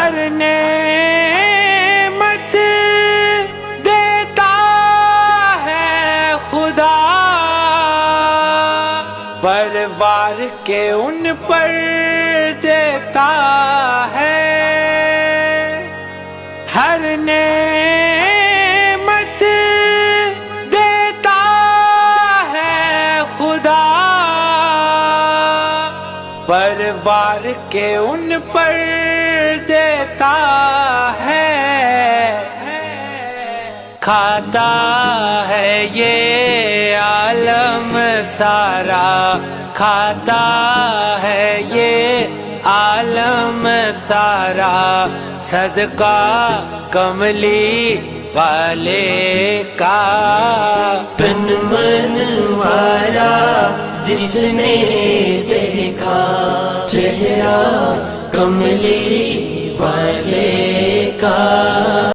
ہر نعمت دیتا ہے خدا، پروار کے ان پر دیتا ہے۔ ہر نعمت دیتا ہے خدا، پروار کے ان پر دیتا ہے۔ کھاتا ہے یہ عالم سارا، کھاتا ہے یہ عالم سارا، صدقہ کملی والے کا۔ تن من والا جس نے دیکھا چہرہ کملی والے کا۔